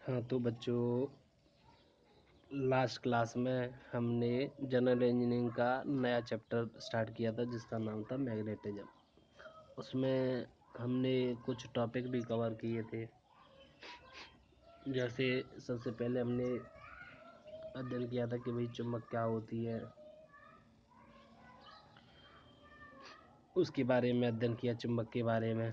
हाँ तो बच्चों, लास्ट क्लास में हमने जनरल इंजीनियरिंग का नया चैप्टर स्टार्ट किया था जिसका नाम था मैग्नेटिज्म। उसमें हमने कुछ टॉपिक भी कवर किए थे। जैसे सबसे पहले हमने अध्ययन किया था कि भाई चुंबक क्या होती है, उसके बारे में अध्ययन किया, चुंबक के बारे में।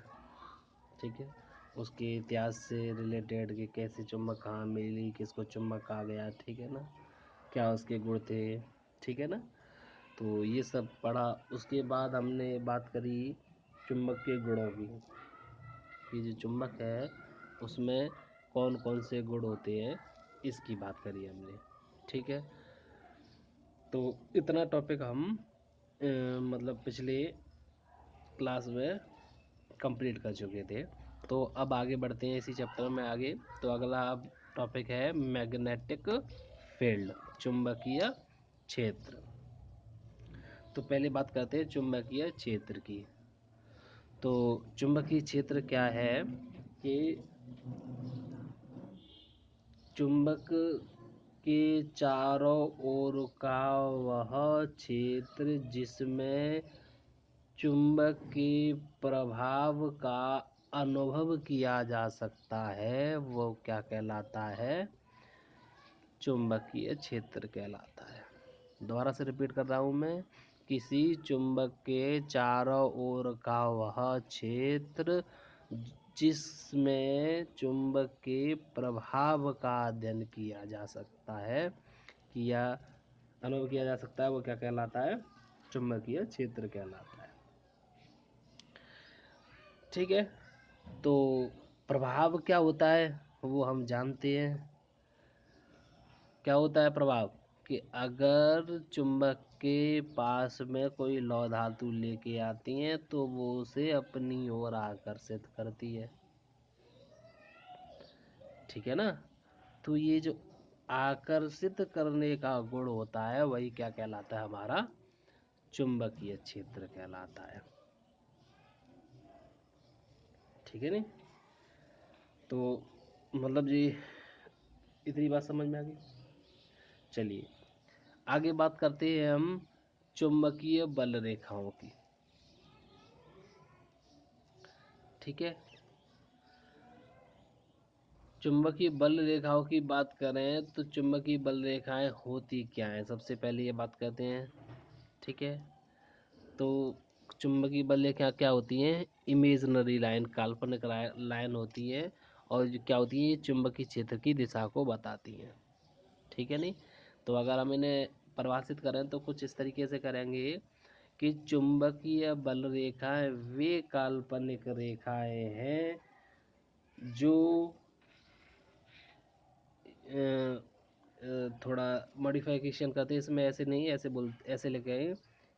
ठीक है, उसके इतिहास से रिलेटेड कि कैसे चुंबक कहाँ मिली, किसको चुंबक कहा गया, ठीक है ना, क्या उसके गुण थे, ठीक है ना। तो ये सब पढ़ा। उसके बाद हमने बात करी चुंबक के गुणों की, कि जो चुंबक है उसमें कौन कौन से गुण होते हैं, इसकी बात करी हमने। ठीक है, तो इतना टॉपिक हम मतलब पिछले क्लास में कंप्लीट कर चुके थे। तो अब आगे बढ़ते हैं इसी चैप्टर में आगे। तो अगला अब टॉपिक है मैग्नेटिक फील्ड, चुंबकीय क्षेत्र। तो पहले बात करते हैं चुंबकीय क्षेत्र की। तो चुंबकीय क्षेत्र क्या है कि चुंबक के चारों ओर का वह क्षेत्र जिसमें चुंबक के प्रभाव का अनुभव किया जा सकता है, वो क्या कहलाता है? चुंबकीय क्षेत्र कहलाता है। दोबारा से रिपीट कर रहा हूँ मैं। किसी चुंबक के चारों ओर का वह क्षेत्र जिसमें चुंबक के प्रभाव का अध्ययन किया जा सकता है, किया अनुभव किया जा सकता है, वो क्या कहलाता है? चुंबकीय क्षेत्र कहलाता है। ठीक है, तो प्रभाव क्या होता है वो हम जानते हैं। क्या होता है प्रभाव? कि अगर चुंबक के पास में कोई लौह धातु लेके आती हैं तो वो उसे अपनी ओर आकर्षित करती है। ठीक है ना। तो ये जो आकर्षित करने का गुण होता है वही क्या कहलाता है? हमारा चुंबकीय क्षेत्र कहलाता है। ठीक है नहीं? तो मतलब जी इतनी बात समझ में आ गई। चलिए आगे बात करते हैं हम चुंबकीय बल रेखाओं की। ठीक है, चुंबकीय बल रेखाओं की बात करें तो चुंबकीय बल रेखाएं होती क्या हैं, सबसे पहले ये बात करते हैं। ठीक है, तो चुंबकीय बल रेखा क्या होती हैं? इमेजनरी लाइन, काल्पनिक लाइन होती है, और जो क्या होती है, ये चुंबकीय क्षेत्र की दिशा को बताती हैं। ठीक है नहीं? तो अगर हम इन्हें परिभाषित करें तो कुछ इस तरीके से करेंगे कि चुंबकीय बल रेखाएं वे काल्पनिक रेखाएं हैं जो थोड़ा मॉडिफिकेशन करते हैं इसमें, ऐसे नहीं, ऐसे लिखे हैं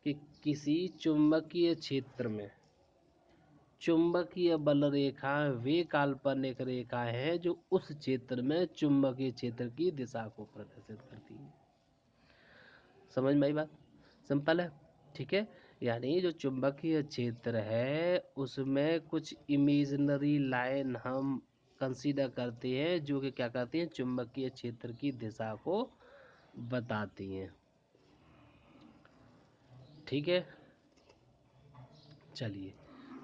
कि किसी चुंबकीय क्षेत्र में चुंबकीय बल रेखा वे काल्पनिक रेखा है जो उस क्षेत्र में चुंबकीय क्षेत्र की दिशा को प्रदर्शित करती है। समझ में आई बात? सिंपल है। ठीक है, यानी जो चुंबकीय क्षेत्र है उसमें कुछ इमेजिनरी लाइन हम कंसीडर करते हैं जो कि क्या करती हैं? चुंबकीय क्षेत्र की दिशा को बताती हैं। ठीक है, चलिए,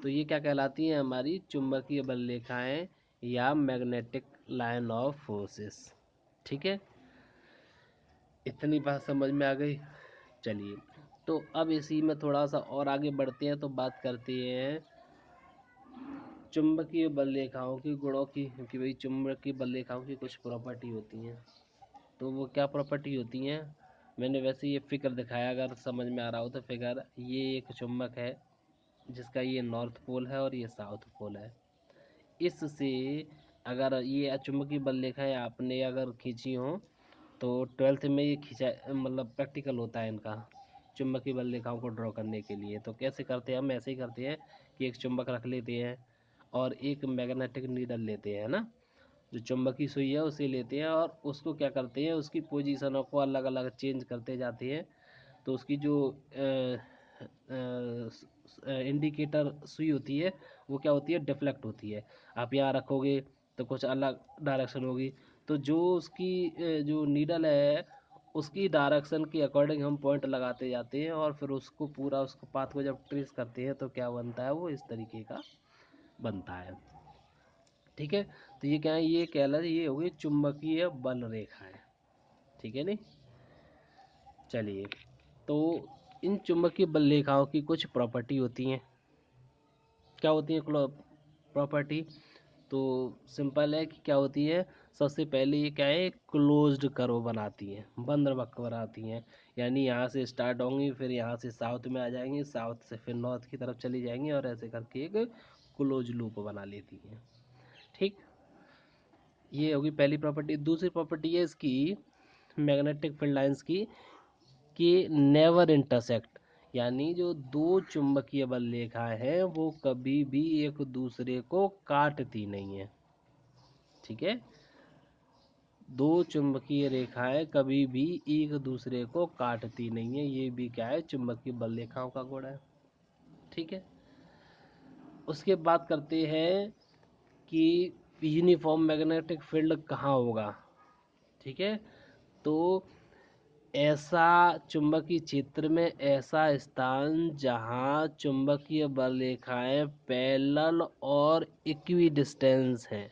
तो ये क्या कहलाती हैं? हमारी चुंबकीय बल रेखाएं या मैग्नेटिक लाइन ऑफ फोर्सेस। ठीक है, इतनी बात समझ में आ गई। चलिए, तो अब इसी में थोड़ा सा और आगे बढ़ते हैं, तो बात करते हैं चुंबकीय बल रेखाओं की गुणों की, क्योंकि भाई चुंबकीय बल रेखाओं की कुछ प्रॉपर्टी होती हैं। तो वो क्या प्रॉपर्टी होती हैं? मैंने वैसे ये फिगर दिखाया, अगर समझ में आ रहा हो तो। फिगर, ये एक चुंबक है जिसका ये नॉर्थ पोल है और ये साउथ पोल है। इससे अगर ये चुंबकीय बल रेखाएं आपने अगर खींची हो तो 12th में ये खींचा, मतलब प्रैक्टिकल होता है इनका, चुंबकीय बल रेखाओं को ड्रॉ करने के लिए। तो कैसे करते हैं? हम ऐसे ही करते हैं कि एक चुंबक रख लेते हैं और एक मैग्नेटिक नीडल लेते हैं ना, जो चुंबकीय सुई है उसे लेते हैं और उसको क्या करते हैं, उसकी पोजीशनों को अलग अलग चेंज करते जाते हैं। तो उसकी जो इंडिकेटर सुई होती है वो क्या होती है? डिफ्लेक्ट होती है। आप यहाँ रखोगे तो कुछ अलग डायरेक्शन होगी, तो जो उसकी जो नीडल है उसकी डायरेक्शन के अकॉर्डिंग हम पॉइंट लगाते जाते हैं और फिर उसको पूरा उसको पाथ को जब ट्रेस करते हैं तो क्या बनता है, वो इस तरीके का बनता है। ठीक है, तो ये क्या है, ये कहला ये हो गई चुंबकीय बल रेखाएं। ठीक है नहीं, चलिए, तो इन चुंबकीय बल रेखाओं की कुछ प्रॉपर्टी होती हैं। क्या होती है प्रॉपर्टी? तो सिंपल है कि क्या होती है, सबसे पहले ये क्या है, क्लोज्ड कर्व बनाती हैं, बंद वक्र बनाती हैं। यानी यहाँ से स्टार्ट होंगी, फिर यहाँ से साउथ में आ जाएंगी, साउथ से फिर नॉर्थ की तरफ चली जाएंगी और ऐसे करके एक क्लोज लूप बना लेती हैं। ठीक, ये होगी पहली प्रॉपर्टी। दूसरी प्रॉपर्टी है इसकी मैग्नेटिक फील्ड लाइंस की, कि नेवर इंटरसेक्ट, यानी जो दो चुंबकीय बल रेखाएं हैं वो कभी भी एक दूसरे को काटती नहीं है। ठीक है, दो चुंबकीय रेखाएं कभी भी एक दूसरे को काटती नहीं है, ये भी क्या है, चुंबकीय बल रेखाओं का गुण है। ठीक है, उसके बाद करते हैं कि यूनिफॉर्म मैग्नेटिक फील्ड कहाँ होगा। ठीक है, तो ऐसा चुंबकीय क्षेत्र में ऐसा स्थान जहाँ चुंबकीय बल रेखाएं पैरेलल और इक्वी डिस्टेंस हैं,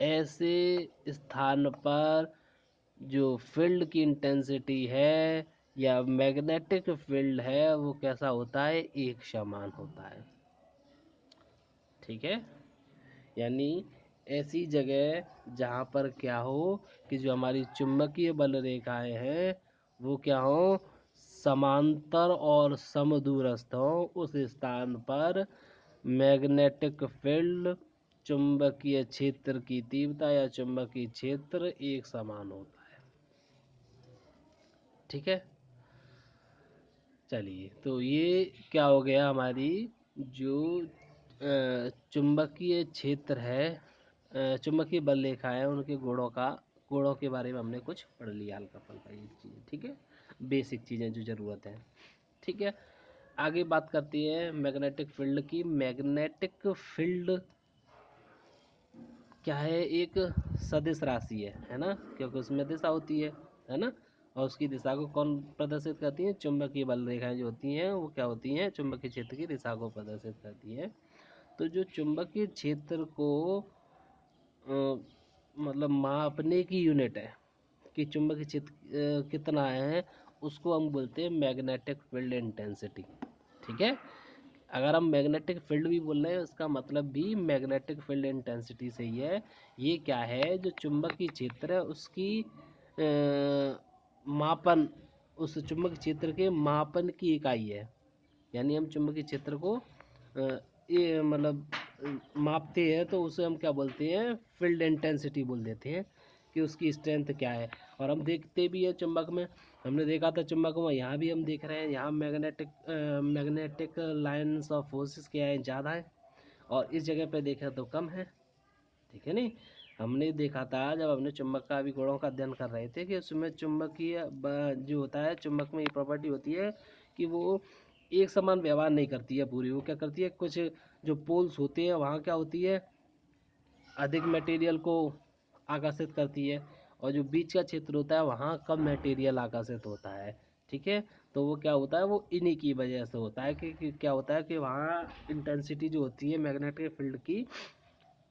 ऐसे स्थान पर जो फील्ड की इंटेंसिटी है या मैग्नेटिक फील्ड है वो कैसा होता है, एक समान होता है। ठीक है, यानी ऐसी जगह जहाँ पर क्या हो कि जो हमारी चुंबकीय बल रेखाएं हैं वो क्या हो, समांतर और समदूरस्थ हो, उस स्थान पर मैग्नेटिक फील्ड, चुंबकीय क्षेत्र की तीव्रता या चुंबकीय क्षेत्र एक समान होता है। ठीक है, चलिए, तो ये क्या हो गया, हमारी जो चुंबकीय क्षेत्र है, चुंबकीय बल रेखा है, उनके गुणों के बारे में हमने कुछ पढ़ लिया हल्का फुल्का ये चीज़ें। ठीक है, बेसिक चीज़ें जो ज़रूरत है। ठीक है, आगे बात करती है मैग्नेटिक फील्ड की। मैग्नेटिक फील्ड क्या है, एक सदिश राशि है ना, क्योंकि उसमें दिशा होती है ना, और उसकी दिशा को कौन प्रदर्शित करती है, चुंबकीय बल रेखाएं जो होती हैं वो क्या होती हैं, चुंबकीय क्षेत्र की दिशा को प्रदर्शित करती है। तो जो चुंबकीय क्षेत्र को मतलब मापने की यूनिट है कि चुंबकीय क्षेत्र कितना है, उसको हम बोलते हैं मैग्नेटिक फील्ड इंटेंसिटी। ठीक है, अगर हम मैग्नेटिक फील्ड भी बोल रहे हैं उसका मतलब भी मैग्नेटिक फील्ड इंटेंसिटी से ही है। ये क्या है, जो चुंबकीय क्षेत्र है उसकी मापन, उस चुंबकीय क्षेत्र के मापन की इकाई है। यानी हम चुंबकीय क्षेत्र को ये मतलब मापते हैं तो उसे हम क्या बोलते हैं, फील्ड इंटेंसिटी बोल देते हैं कि उसकी स्ट्रेंथ क्या है। और हम देखते भी है चुंबक में, हमने देखा था चुंबक में, यहाँ भी हम देख रहे हैं, यहाँ मैग्नेटिक लाइन्स ऑफ फोर्सेस क्या है, ज़्यादा है, और इस जगह पे देखा तो कम है। ठीक है नहीं, हमने देखा था जब हमने चुंबक का भी गुणों का अध्ययन कर रहे थे कि उसमें चुंबकीय जो होता है, चुंबक में ये प्रॉपर्टी होती है कि वो एक समान व्यवहार नहीं करती है पूरी, वो क्या करती है, कुछ जो पोल्स होते हैं वहाँ क्या होती है, अधिक मटेरियल को आकर्षित करती है, और जो बीच का क्षेत्र होता है वहाँ कम मटेरियल आकर्षित होता है। ठीक है, तो वो क्या होता है, वो इन्हीं की वजह से होता है कि क्या होता है कि वहाँ इंटेंसिटी जो होती है मैग्नेटिक फील्ड की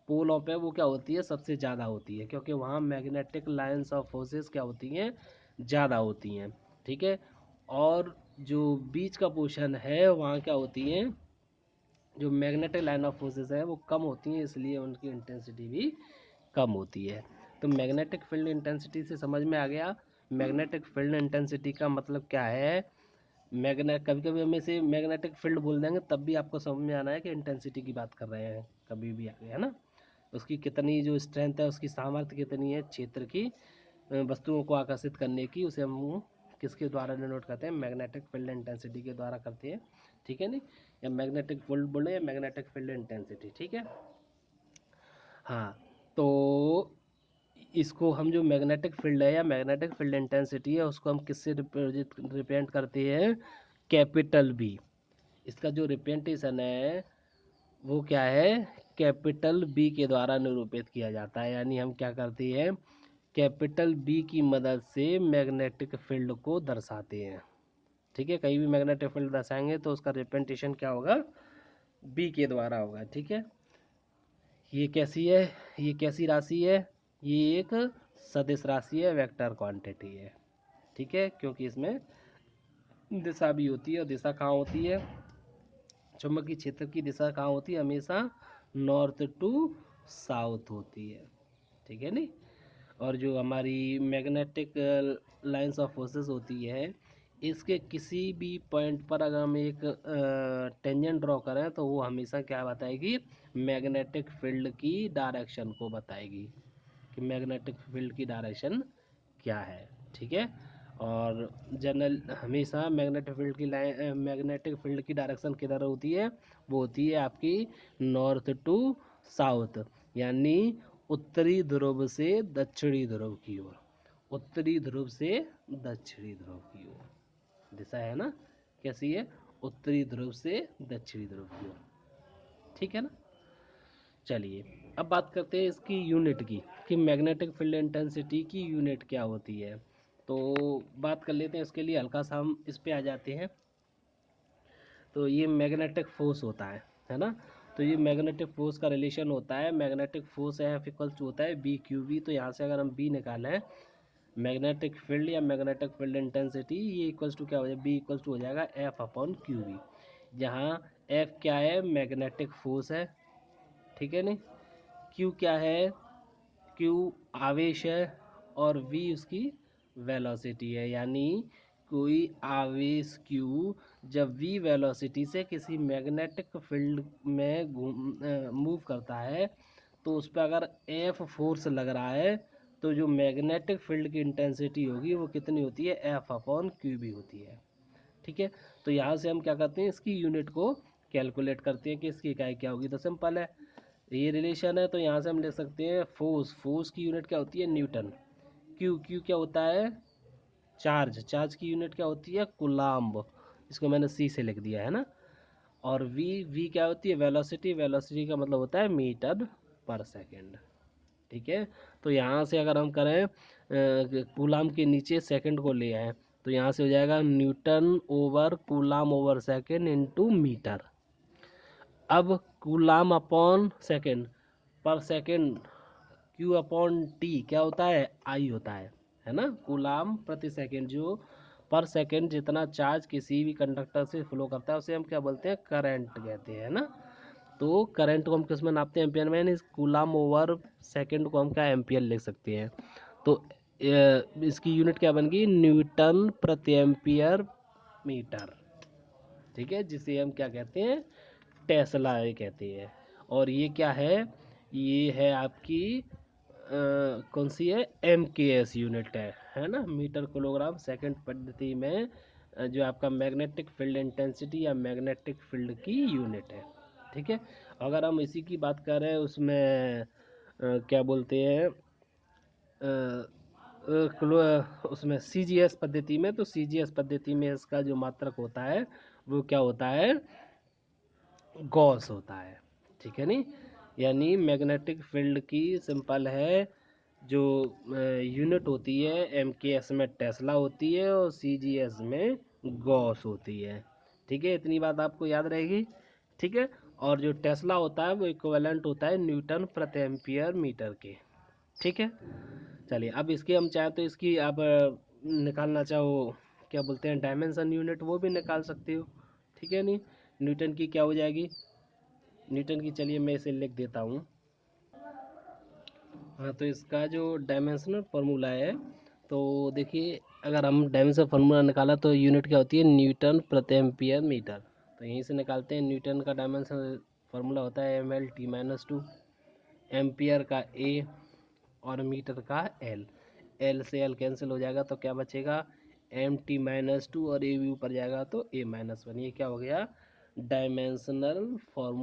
पोलों पे वो क्या होती है, सबसे ज़्यादा होती है, क्योंकि वहाँ मैग्नेटिक लाइन्स ऑफ फोर्सेस क्या होती हैं, ज़्यादा होती हैं। ठीक है, और जो बीच का पोर्शन है वहाँ क्या होती हैं, जो मैग्नेटिक लाइन ऑफ फोर्सेस है वो कम होती हैं, इसलिए उनकी इंटेंसिटी भी कम होती है। तो मैग्नेटिक फील्ड इंटेंसिटी से समझ में आ गया, मैग्नेटिक फील्ड इंटेंसिटी का मतलब क्या है। कभी कभी हम इसे मैग्नेटिक फील्ड बोल देंगे तब भी आपको समझ में आना है कि इंटेंसिटी की बात कर रहे हैं, कभी भी आगे, है ना, उसकी कितनी जो स्ट्रेंथ है, उसकी सामर्थ्य कितनी है क्षेत्र की वस्तुओं को आकर्षित करने की, उसे हम किसके द्वारा डिनोट करते हैं, मैग्नेटिक फील्ड इंटेंसिटी के द्वारा करते हैं। ठीक है नहीं, या मैग्नेटिक फील्ड बोले या मैग्नेटिक फील्ड इंटेंसिटी। ठीक है, हाँ, तो इसको हम जो मैग्नेटिक फील्ड है या मैग्नेटिक फील्ड इंटेंसिटी है उसको हम किससे रिप्रेजेंट करते हैं, कैपिटल बी। इसका जो रिप्रेजेंटेशन है वो क्या है, कैपिटल बी के द्वारा निरूपित किया जाता है। यानी हम क्या करते हैं, कैपिटल बी की मदद से मैग्नेटिक फील्ड को दर्शाते हैं। ठीक है, कहीं भी मैग्नेटिक फील्ड दर्शाएंगे तो उसका रिप्रेजेंटेशन क्या होगा, बी के द्वारा होगा। ठीक है, ये कैसी है, ये कैसी राशि है, ये एक सदिश राशि है, वेक्टर क्वांटिटी है। ठीक है, क्योंकि इसमें दिशा भी होती है, और दिशा कहाँ होती है, चुंबकीय क्षेत्र की दिशा कहाँ होती है, हमेशा नॉर्थ टू साउथ होती है। ठीक है नी। और जो हमारी मैग्नेटिक लाइंस ऑफ फोर्सेस होती है, इसके किसी भी पॉइंट पर अगर हम एक टेंजेंट ड्रॉ करें तो वो हमेशा क्या बताएगी, मैग्नेटिक फील्ड की डायरेक्शन को बताएगी कि मैग्नेटिक फील्ड की डायरेक्शन क्या है। ठीक है, और जनरल हमेशा मैग्नेटिक फील्ड की डायरेक्शन किधर होती है, वो होती है आपकी नॉर्थ टू साउथ, यानी उत्तरी ध्रुव से दक्षिणी ध्रुव की ओर, उत्तरी ध्रुव से दक्षिणी ध्रुव की ओर दिशा है ना, कैसी है, उत्तरी ध्रुव से दक्षिणी ध्रुव की ओर। ठीक है ना। चलिए अब बात करते हैं इसकी यूनिट की, कि मैग्नेटिक फील्ड इंटेंसिटी की यूनिट क्या होती है। तो बात कर लेते हैं, इसके लिए हल्का सा हम इस पे आ जाते हैं। तो ये मैग्नेटिक फोर्स होता है ना। तो ये मैग्नेटिक फोर्स का रिलेशन होता है, magnetic force F equal to होता है बी क्यू बी। तो यहाँ से अगर हम बी निकालें, मैग्नेटिक फील्ड या मैग्नेटिक फील्ड इंटेंसिटी, ये इक्वल्स टू क्या हो जाएगा, बी इक्वल्स टू हो जाएगा एफ अपॉन क्यू बी, जहाँ एफ क्या है, मैग्नेटिक फोर्स है। ठीक है नहीं, क्यू क्या है, क्यू आवेश है, और वी उसकी वेलोसिटी है। यानी कोई आवेश क्यू जब वी वेलोसिटी से किसी मैग्नेटिक फील्ड में मूव करता है, तो उस पर अगर एफ फोर्स लग रहा है, तो जो मैग्नेटिक फील्ड की इंटेंसिटी होगी वो कितनी होती है, एफ अपॉन क्यू बी होती है। ठीक है, तो यहाँ से हम क्या करते हैं, इसकी यूनिट को कैलकुलेट करते हैं कि इसकी इकाई क्या होगी। तो सिंपल है, ये रिलेशन है, तो यहाँ से हम लिख सकते हैं फोर्स, फोर्स की यूनिट क्या होती है, न्यूटन। क्यू, क्यू क्या होता है, चार्ज, चार्ज की यूनिट क्या होती है, कूलाम्ब, इसको मैंने सी से लिख दिया है ना। और वी, वी क्या होती है, वेलोसिटी, वेलोसिटी का मतलब होता है मीटर पर सेकेंड। ठीक है, तो यहाँ से अगर हम करें कूलाम के नीचे सेकंड को ले आए, तो यहाँ से हो जाएगा newton over coulomb over second into metre. अब कूलाम अपॉन सेकंड पर सेकंड, क्यू अपॉन टी क्या होता है, आई होता है ना, कूलाम प्रति सेकंड। जो पर सेकंड जितना चार्ज किसी भी कंडक्टर से फ्लो करता है उसे हम क्या बोलते हैं, करंट कहते हैं ना। तो करंट को हम किस में नापते हैं, एम्पियर में, इस कूलाम ओवर सेकंड को हम क्या एम्पियर लिख सकते हैं। तो इसकी यूनिट क्या बन गई, न्यूटन प्रति एम्पियर मीटर। ठीक है, जिसे हम क्या कहते हैं, टेस्ला ये कहते हैं। और ये क्या है, ये है आपकी कौन सी है, एम के एस यूनिट है ना, मीटर किलोग्राम सेकंड पद्धति में जो आपका मैग्नेटिक फील्ड इंटेंसिटी या मैग्नेटिक फील्ड की यूनिट है। ठीक है, अगर हम इसी की बात करें उसमें क्या बोलते हैं, उसमें सी जी एस पद्धति में, तो सी जी एस पद्धति में इसका जो मात्रक होता है वो क्या होता है, गॉस होता है। ठीक है नी, यानी मैग्नेटिक फील्ड की सिंपल है जो यूनिट होती है, एम के एस में टेस्ला होती है और सी जी एस में गॉस होती है। ठीक है, इतनी बात आपको याद रहेगी। ठीक है, और जो टेस्ला होता है वो इक्विवेलेंट होता है न्यूटन प्रति एम्पियर मीटर के। ठीक है, चलिए अब इसकी हम चाहे तो इसकी आप निकालना चाहो, क्या बोलते हैं, डायमेंशन यूनिट, वो भी निकाल सकते हो। ठीक है नहीं, न्यूटन की क्या हो जाएगी, न्यूटन की, चलिए मैं इसे लिख देता हूँ। हाँ, तो इसका जो डायमेंशनल फार्मूला है, तो देखिए अगर हम डायमेंशनल फार्मूला निकाला तो यूनिट क्या होती है, न्यूटन प्रति एम्पियर मीटर। तो यहीं से निकालते हैं, न्यूटन का डायमेंशनल फार्मूला होता है M L T minus two, ampere का ए और मीटर का एल। एल से एल कैंसिल हो जाएगा तो क्या बचेगा, एम टी माइनस टू, और ए भी ऊपर जाएगा तो ए माइनस वन। ये क्या हो गया, डायमेंशनल फॉर्मूला।